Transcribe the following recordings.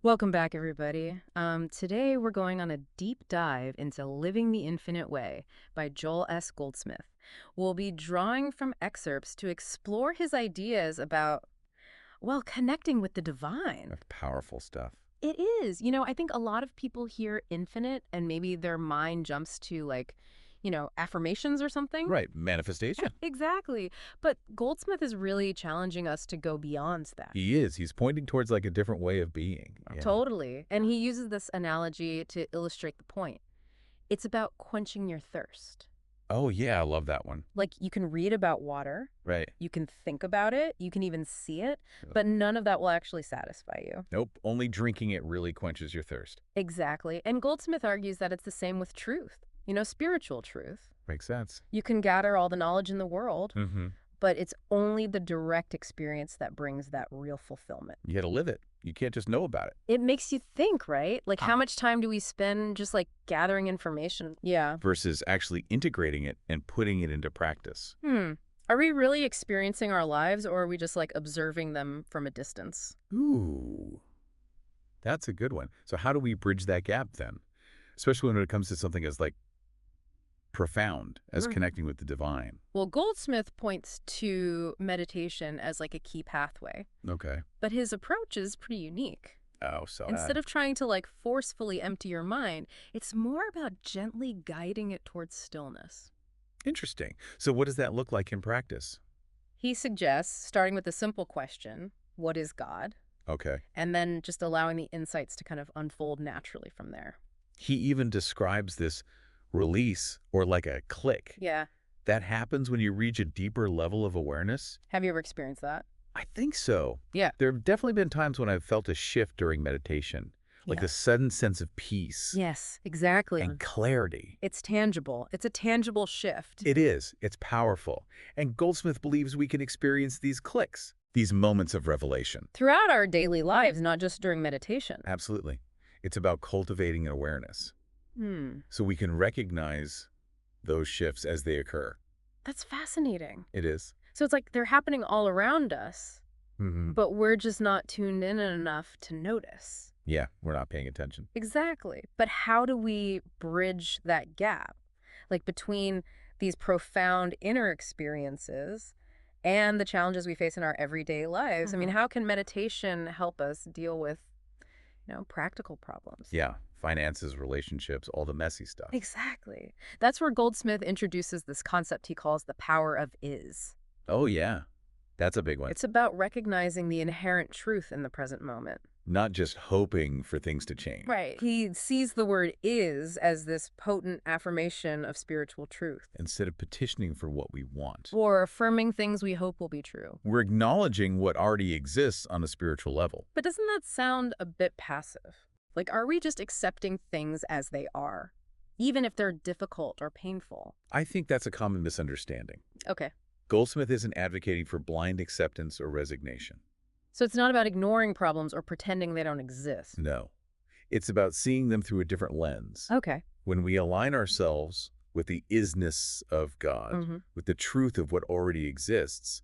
Welcome back, everybody. Today we're going on a deep dive into Living the Infinite Way by Joel S. Goldsmith. We'll be drawing from excerpts to explore his ideas about, well, connecting with the divine. That's powerful stuff. It is. I think a lot of people hear infinite and maybe their mind jumps to affirmations or something. Right, manifestation. Exactly. But Goldsmith is really challenging us to go beyond that. He is. He's pointing towards like a different way of being. Yeah. Totally. And he uses this analogy to illustrate the point. It's about quenching your thirst. Oh, yeah, I love that one. Like, you can read about water, Right. you can think about it, you can even see it, but none of that will actually satisfy you. Nope, only drinking it really quenches your thirst. Exactly. And Goldsmith argues that it's the same with truth, spiritual truth. Makes sense. You can gather all the knowledge in the world, Mm-hmm. but it's only the direct experience that brings that real fulfillment. You got to live it. You can't just know about it. It makes you think, right? Like, how much time do we spend just gathering information? Yeah. Versus actually integrating it and putting it into practice. Are we really experiencing our lives, or are we just observing them from a distance? Ooh, that's a good one. So how do we bridge that gap then? Especially when it comes to something as profound as connecting with the divine. Well, Goldsmith points to meditation as a key pathway, Okay. but his approach is pretty unique. Oh, so Instead of trying to forcefully empty your mind, it's more about gently guiding it towards stillness. interesting. So what does that look like in practice? He suggests starting with a simple question, what is God? Okay. And then just allowing the insights to kind of unfold naturally from there. He even describes this release or like a click. Yeah. That happens when you reach a deeper level of awareness? Have you ever experienced that? I think so. Yeah. There have definitely been times when I've felt a shift during meditation, like Yeah. the sudden sense of peace Yes, exactly. and clarity. It's tangible. It's a tangible shift. It is. It's powerful. And Goldsmith believes we can experience these clicks, these moments of revelation. Throughout our daily lives, not just during meditation. Absolutely. It's about cultivating an awareness so we can recognize those shifts as they occur. That's fascinating. It is. So it's like they're happening all around us, Mm-hmm. but we're just not tuned in enough to notice. Yeah, we're not paying attention. Exactly. But how do we bridge that gap, between these profound inner experiences and the challenges we face in our everyday lives? I mean, how can meditation help us deal with, practical problems? Yeah, finances, relationships, all the messy stuff. Exactly. That's where Goldsmith introduces this concept he calls the power of is. Oh, yeah. That's a big one. It's about recognizing the inherent truth in the present moment. Not just hoping for things to change. Right. He sees the word is as this potent affirmation of spiritual truth. Instead of petitioning for what we want. Or affirming things we hope will be true. We're acknowledging what already exists on a spiritual level. But doesn't that sound a bit passive? Are we just accepting things as they are, even if they're difficult or painful? I think that's a common misunderstanding. Okay. Goldsmith isn't advocating for blind acceptance or resignation. So it's not about ignoring problems or pretending they don't exist. No. It's about seeing them through a different lens. Okay. When we align ourselves with the isness of God, with the truth of what already exists,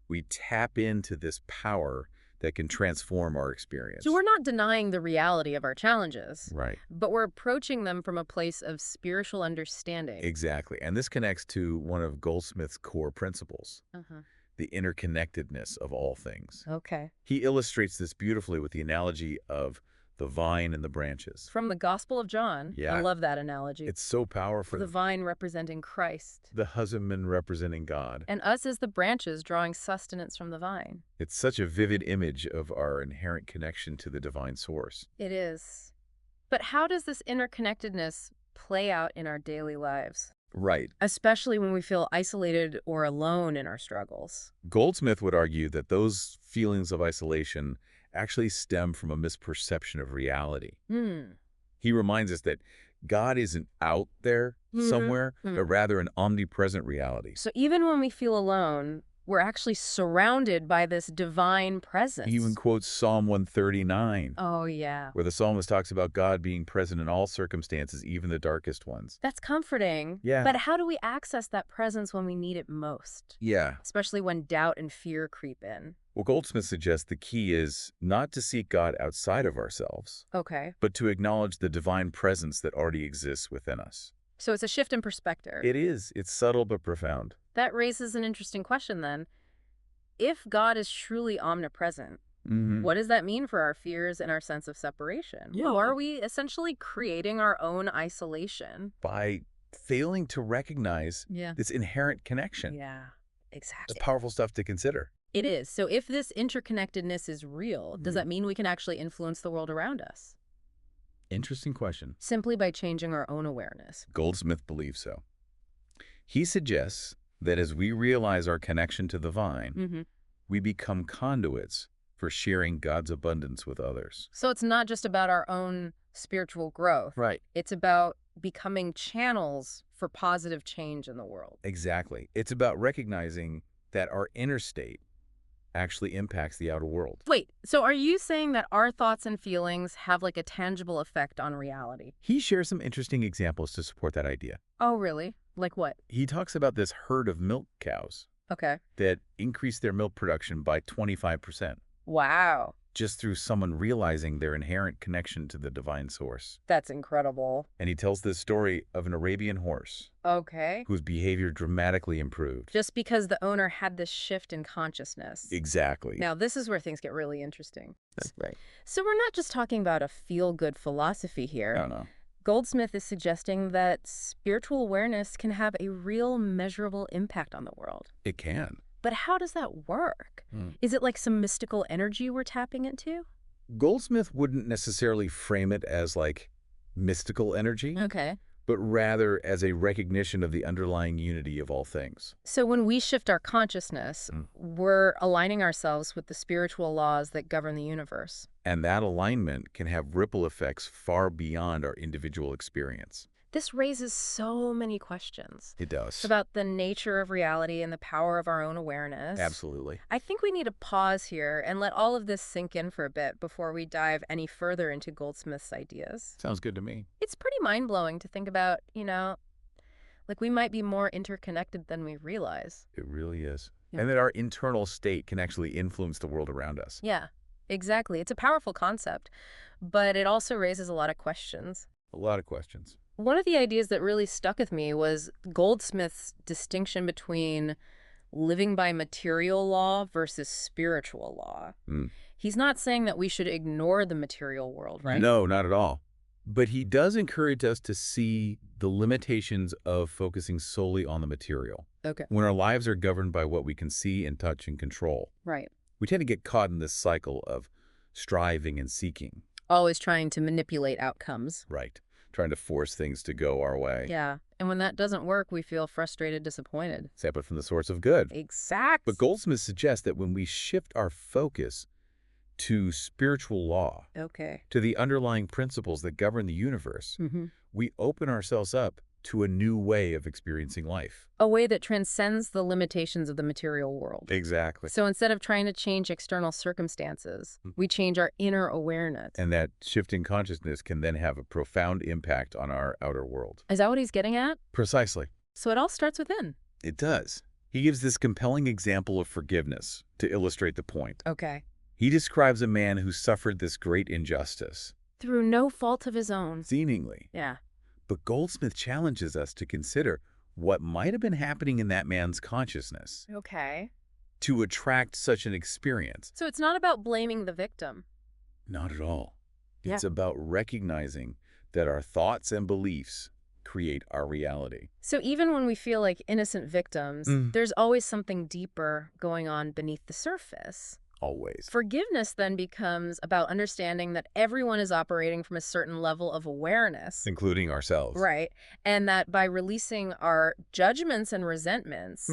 we tap into this power that can transform our experience. So we're not denying the reality of our challenges. Right. But we're approaching them from a place of spiritual understanding. Exactly. And this connects to one of Goldsmith's core principles, the interconnectedness of all things. Okay. He illustrates this beautifully with the analogy of the vine and the branches. From the Gospel of John. Yeah. I love that analogy. It's so powerful. The vine representing Christ. The husbandman representing God. And us as the branches drawing sustenance from the vine. It's such a vivid image of our inherent connection to the divine source. It is. But how does this interconnectedness play out in our daily lives? Right. Especially when we feel isolated or alone in our struggles. Goldsmith would argue that those feelings of isolation actually stem from a misperception of reality. He reminds us that God isn't out there somewhere, but rather an omnipresent reality. So even when we feel alone, we're actually surrounded by this divine presence. He even quotes Psalm 139. Oh, yeah. Where the psalmist talks about God being present in all circumstances, even the darkest ones. That's comforting. Yeah. But how do we access that presence when we need it most? Yeah. Especially when doubt and fear creep in. Well, Goldsmith suggests the key is not to seek God outside of ourselves, Okay. but to acknowledge the divine presence that already exists within us. So it's a shift in perspective. It is. It's subtle but profound. That raises an interesting question then. If God is truly omnipresent, what does that mean for our fears and our sense of separation? Yeah. Are we essentially creating our own isolation? By failing to recognize this inherent connection. Yeah, It's exactly. powerful stuff to consider. It is. So if this interconnectedness is real, does that mean we can actually influence the world around us? Interesting question. Simply by changing our own awareness. Goldsmith believes so. He suggests that as we realize our connection to the vine, we become conduits for sharing God's abundance with others. So it's not just about our own spiritual growth. Right. It's about becoming channels for positive change in the world. Exactly. It's about recognizing that our inner state actually impacts the outer world. Wait, so are you saying that our thoughts and feelings have like a tangible effect on reality? He shares some interesting examples to support that idea. Oh, really? Like what? He talks about this herd of milk cows Okay. that increased their milk production by 25%. Wow. Just through someone realizing their inherent connection to the divine source. That's incredible. And he tells this story of an Arabian horse Okay. whose behavior dramatically improved. Just because the owner had this shift in consciousness. Exactly. Now, this is where things get really interesting. That's right. So we're not just talking about a feel-good philosophy here. I don't know. Goldsmith is suggesting that spiritual awareness can have a real measurable impact on the world. It can. But how does that work? Is it like some mystical energy we're tapping into? Goldsmith wouldn't necessarily frame it as like mystical energy, Okay. but rather as a recognition of the underlying unity of all things. So when we shift our consciousness, we're aligning ourselves with the spiritual laws that govern the universe. And that alignment can have ripple effects far beyond our individual experience. This raises so many questions. It does. It's about the nature of reality and the power of our own awareness. Absolutely. I think we need to pause here and let all of this sink in for a bit before we dive any further into Goldsmith's ideas. Sounds good to me. It's pretty mind-blowing to think about, like we might be more interconnected than we realize. It really is. Yeah. And that our internal state can actually influence the world around us. Yeah, exactly. It's a powerful concept, but it also raises a lot of questions. A lot of questions. One of the ideas that really stuck with me was Goldsmith's distinction between living by material law versus spiritual law. He's not saying that we should ignore the material world, right? No, not at all. But he does encourage us to see the limitations of focusing solely on the material. Okay. When our lives are governed by what we can see and touch and control, Right. we tend to get caught in this cycle of striving and seeking. Always trying to manipulate outcomes. Right. Trying to force things to go our way. Yeah. And when that doesn't work, we feel frustrated, disappointed. Separate from the source of good. Exactly. But Goldsmith suggests that when we shift our focus to spiritual law, Okay. to the underlying principles that govern the universe, we open ourselves up to a new way of experiencing life. A way that transcends the limitations of the material world. Exactly. So instead of trying to change external circumstances, we change our inner awareness. And that shifting consciousness can then have a profound impact on our outer world. Is that what he's getting at? Precisely. So it all starts within. It does. He gives this compelling example of forgiveness to illustrate the point. Okay. He describes a man who suffered this great injustice. Through no fault of his own. Seemingly. Yeah. But Goldsmith challenges us to consider what might have been happening in that man's consciousness Okay. to attract such an experience. So it's not about blaming the victim. Not at all. Yeah. It's about recognizing that our thoughts and beliefs create our reality. So even when we feel like innocent victims, there's always something deeper going on beneath the surface. Always. Forgiveness then becomes about understanding that everyone is operating from a certain level of awareness. Including ourselves. Right. And that by releasing our judgments and resentments,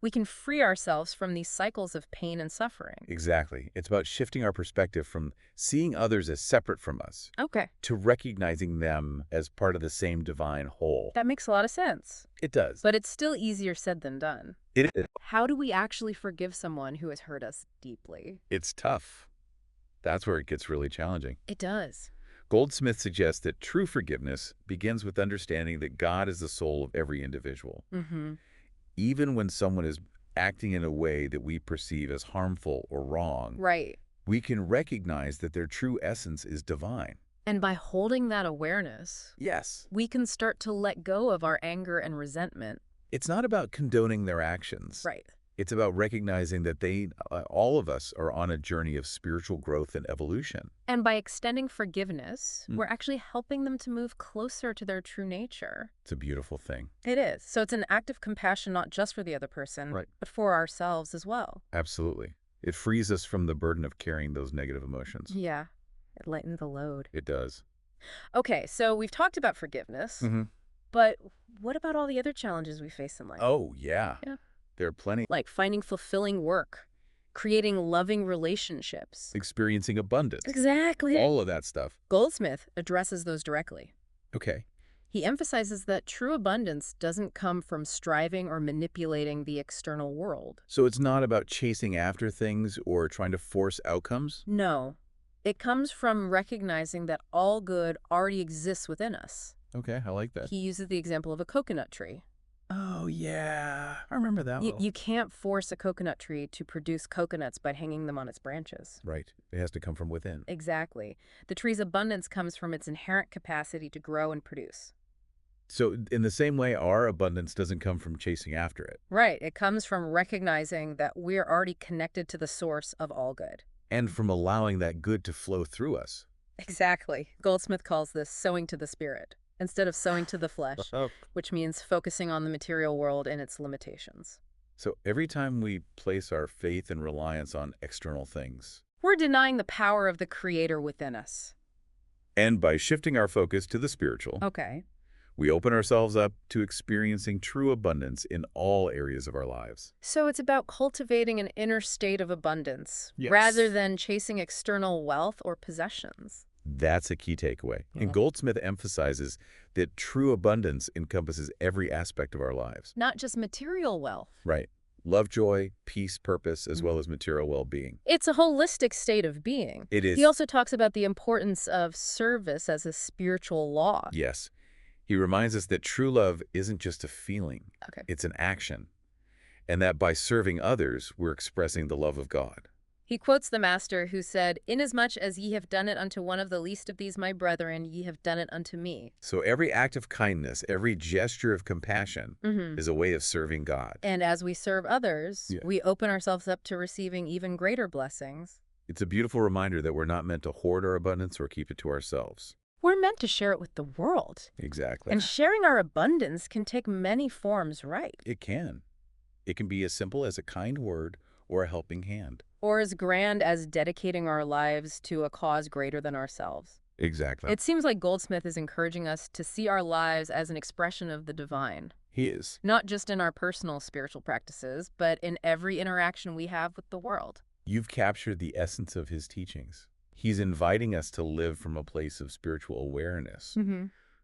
we can free ourselves from these cycles of pain and suffering. Exactly. It's about shifting our perspective from seeing others as separate from us Okay. to recognizing them as part of the same divine whole. That makes a lot of sense. It does. But it's still easier said than done. It is. How do we actually forgive someone who has hurt us deeply? It's tough. That's where it gets really challenging. It does. Goldsmith suggests that true forgiveness begins with understanding that God is the soul of every individual. Even when someone is acting in a way that we perceive as harmful or wrong, Right. we can recognize that their true essence is divine. And by holding that awareness, Yes. we can start to let go of our anger and resentment. It's not about condoning their actions. Right. It's about recognizing that all of us are on a journey of spiritual growth and evolution. And by extending forgiveness, we're actually helping them to move closer to their true nature. It's a beautiful thing. It is. So it's an act of compassion, not just for the other person, Right. but for ourselves as well. Absolutely. It frees us from the burden of carrying those negative emotions. Yeah. It lightens the load. It does. Okay, so we've talked about forgiveness, but what about all the other challenges we face in life? Oh, yeah. Yeah. There are plenty. Like finding fulfilling work, creating loving relationships. Experiencing abundance. Exactly. All of that stuff. Goldsmith addresses those directly. Okay. He emphasizes that true abundance doesn't come from striving or manipulating the external world. So it's not about chasing after things or trying to force outcomes? No. It comes from recognizing that all good already exists within us. Okay, I like that. He uses the example of a coconut tree. Oh, yeah. I remember that one. You can't force a coconut tree to produce coconuts by hanging them on its branches. Right. It has to come from within. Exactly. The tree's abundance comes from its inherent capacity to grow and produce. So in the same way, our abundance doesn't come from chasing after it. Right. It comes from recognizing that we're already connected to the source of all good. And from allowing that good to flow through us. Exactly. Goldsmith calls this sowing to the spirit instead of sowing to the flesh, which means focusing on the material world and its limitations. So every time we place our faith and reliance on external things, we're denying the power of the Creator within us. And by shifting our focus to the spiritual, okay, we open ourselves up to experiencing true abundance in all areas of our lives. So it's about cultivating an inner state of abundance Yes. rather than chasing external wealth or possessions. That's a key takeaway. And Goldsmith emphasizes that true abundance encompasses every aspect of our lives. Not just material wealth. Right. Love, joy, peace, purpose, as well as material well-being. It's a holistic state of being. It is. He also talks about the importance of service as a spiritual law. Yes. He reminds us that true love isn't just a feeling. Okay. It's an action. And that by serving others, we're expressing the love of God. He quotes the Master who said, "Inasmuch as ye have done it unto one of the least of these my brethren, ye have done it unto me." So every act of kindness, every gesture of compassion is a way of serving God. And as we serve others, we open ourselves up to receiving even greater blessings. It's a beautiful reminder that we're not meant to hoard our abundance or keep it to ourselves. We're meant to share it with the world. Exactly. And sharing our abundance can take many forms, right? It can. It can be as simple as a kind word or a helping hand. Or as grand as dedicating our lives to a cause greater than ourselves. Exactly. It seems like Goldsmith is encouraging us to see our lives as an expression of the divine. He is. Not just in our personal spiritual practices, but in every interaction we have with the world. You've captured the essence of his teachings. He's inviting us to live from a place of spiritual awareness,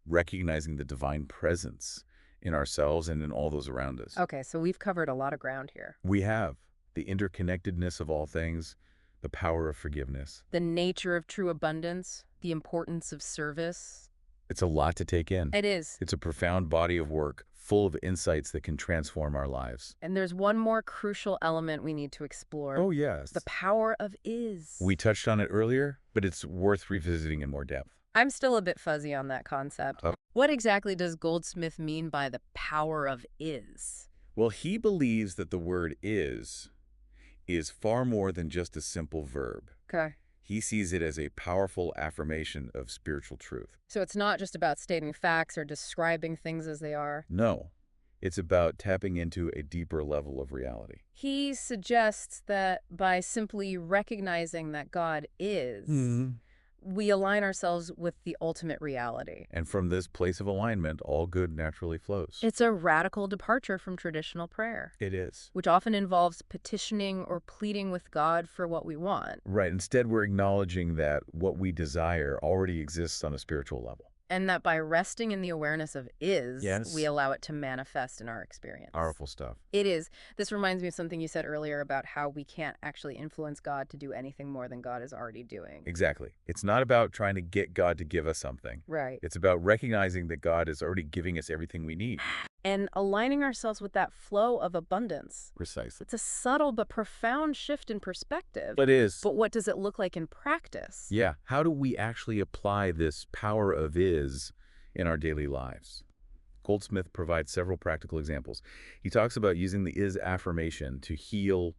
recognizing the divine presence in ourselves and in all those around us. Okay, so we've covered a lot of ground here. We have the interconnectedness of all things, the power of forgiveness. The nature of true abundance, the importance of service. It's a lot to take in. It is. It's a profound body of work full of insights that can transform our lives. And there's one more crucial element we need to explore. Oh, yes. The power of is. We touched on it earlier, but it's worth revisiting in more depth. I'm still a bit fuzzy on that concept. What exactly does Goldsmith mean by the power of is? Well, he believes that the word is far more than just a simple verb. Okay. He sees it as a powerful affirmation of spiritual truth. So it's not just about stating facts or describing things as they are. No, it's about tapping into a deeper level of reality. He suggests that by simply recognizing that God is, we align ourselves with the ultimate reality. And from this place of alignment, all good naturally flows. It's a radical departure from traditional prayer. It is. Which often involves petitioning or pleading with God for what we want. Right. Instead, we're acknowledging that what we desire already exists on a spiritual level. And that by resting in the awareness of is, we allow it to manifest in our experience. Powerful stuff. It is. This reminds me of something you said earlier about how we can't actually influence God to do anything more than God is already doing. Exactly. It's not about trying to get God to give us something. Right. It's about recognizing that God is already giving us everything we need. and aligning ourselves with that flow of abundance. Precisely. It's a subtle but profound shift in perspective. It is. But what does it look like in practice? Yeah. How do we actually apply this power of is in our daily lives? Goldsmith provides several practical examples. He talks about using the is affirmation to heal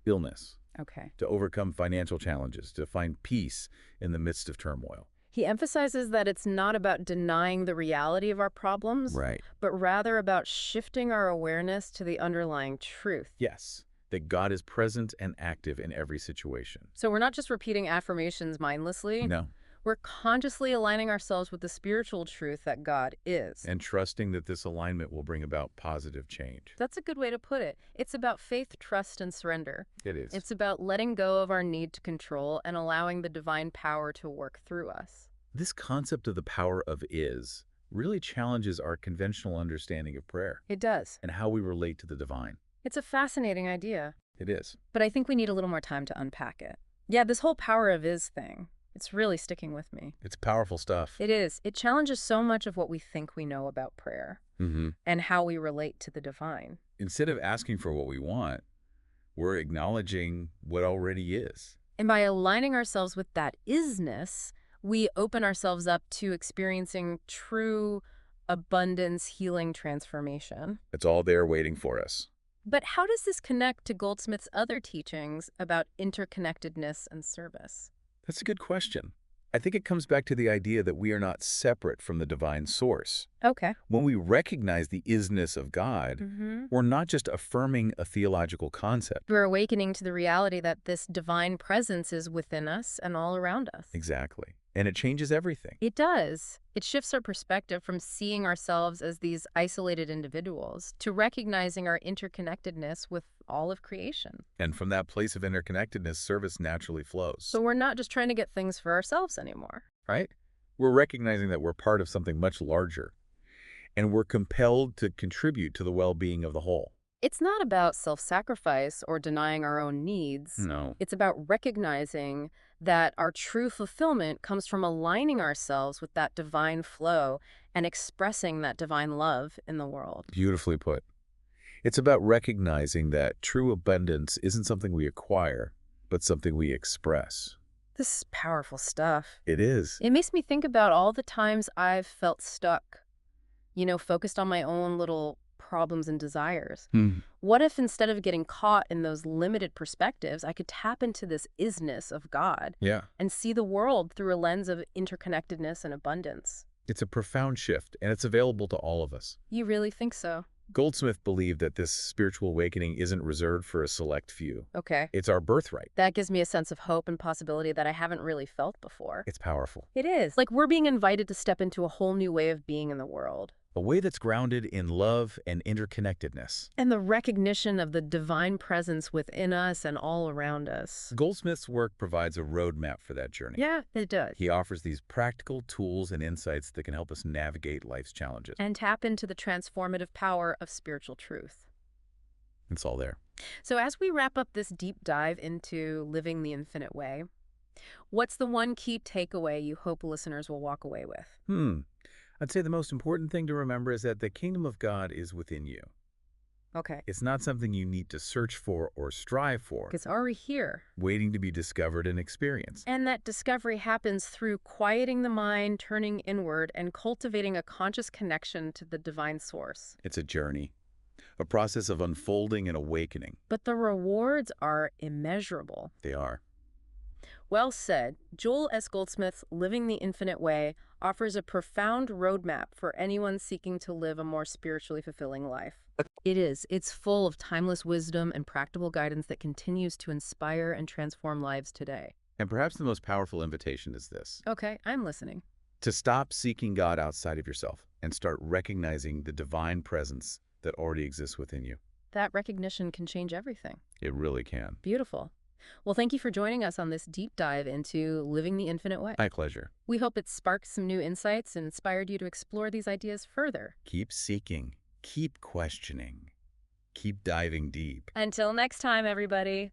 illness, Okay. to overcome financial challenges, to find peace in the midst of turmoil. He emphasizes that it's not about denying the reality of our problems, Right. but rather about shifting our awareness to the underlying truth. Yes. That God is present and active in every situation. So we're not just repeating affirmations mindlessly. No. We're consciously aligning ourselves with the spiritual truth that God is. And trusting that this alignment will bring about positive change. That's a good way to put it. It's about faith, trust, and surrender. It is. It's about letting go of our need to control and allowing the divine power to work through us. This concept of the power of is really challenges our conventional understanding of prayer It does. and how we relate to the divine. It's a fascinating idea, It is. but I think we need a little more time to unpack it. Yeah, this whole power of is thing, it's really sticking with me. It's powerful stuff. It is. It challenges so much of what we think we know about prayer and how we relate to the divine. Instead of asking for what we want, we're acknowledging what already is. And by aligning ourselves with that isness, we open ourselves up to experiencing true abundance, healing, transformation. It's all there waiting for us. But how does this connect to Goldsmith's other teachings about interconnectedness and service? That's a good question. I think it comes back to the idea that we are not separate from the divine source. Okay. When we recognize the isness of God, we're not just affirming a theological concept. We're awakening to the reality that this divine presence is within us and all around us. Exactly. And it changes everything. It does. It shifts our perspective from seeing ourselves as these isolated individuals to recognizing our interconnectedness with all of creation. And from that place of interconnectedness, service naturally flows. So we're not just trying to get things for ourselves anymore. Right? We're recognizing that we're part of something much larger, and we're compelled to contribute to the well-being of the whole. It's not about self-sacrifice or denying our own needs. No. It's about recognizing that our true fulfillment comes from aligning ourselves with that divine flow and expressing that divine love in the world. Beautifully put. It's about recognizing that true abundance isn't something we acquire, but something we express. This is powerful stuff. It is. It makes me think about all the times I've felt stuck, focused on my own little problems and desires. What if instead of getting caught in those limited perspectives, I could tap into this isness of God Yeah. and see the world through a lens of interconnectedness and abundance? It's a profound shift, and it's available to all of us. You really think so? Goldsmith believed that this spiritual awakening isn't reserved for a select few. Okay. It's our birthright. That gives me a sense of hope and possibility that I haven't really felt before. It's powerful. It is. Like we're being invited to step into a whole new way of being in the world. A way that's grounded in love and interconnectedness. And the recognition of the divine presence within us and all around us. Goldsmith's work provides a roadmap for that journey. Yeah, it does. He offers these practical tools and insights that can help us navigate life's challenges. And tap into the transformative power of spiritual truth. It's all there. So as we wrap up this deep dive into living the infinite way, what's the one key takeaway you hope listeners will walk away with? I'd say the most important thing to remember is that the kingdom of God is within you. Okay. It's not something you need to search for or strive for, It's already here. waiting to be discovered and experienced. And that discovery happens through quieting the mind, turning inward, and cultivating a conscious connection to the divine source. It's a journey, a process of unfolding and awakening. But the rewards are immeasurable. They are. Well said. Joel S. Goldsmith's Living the Infinite Way offers a profound roadmap for anyone seeking to live a more spiritually fulfilling life. It is. It's full of timeless wisdom and practical guidance that continues to inspire and transform lives today. And perhaps the most powerful invitation is this: Okay, I'm listening. to stop seeking God outside of yourself and start recognizing the divine presence that already exists within you. That recognition can change everything. It really can. Beautiful. Well, thank you for joining us on this deep dive into living the infinite way. My pleasure. We hope it sparked some new insights and inspired you to explore these ideas further. Keep seeking, keep questioning, keep diving deep. Until next time, everybody.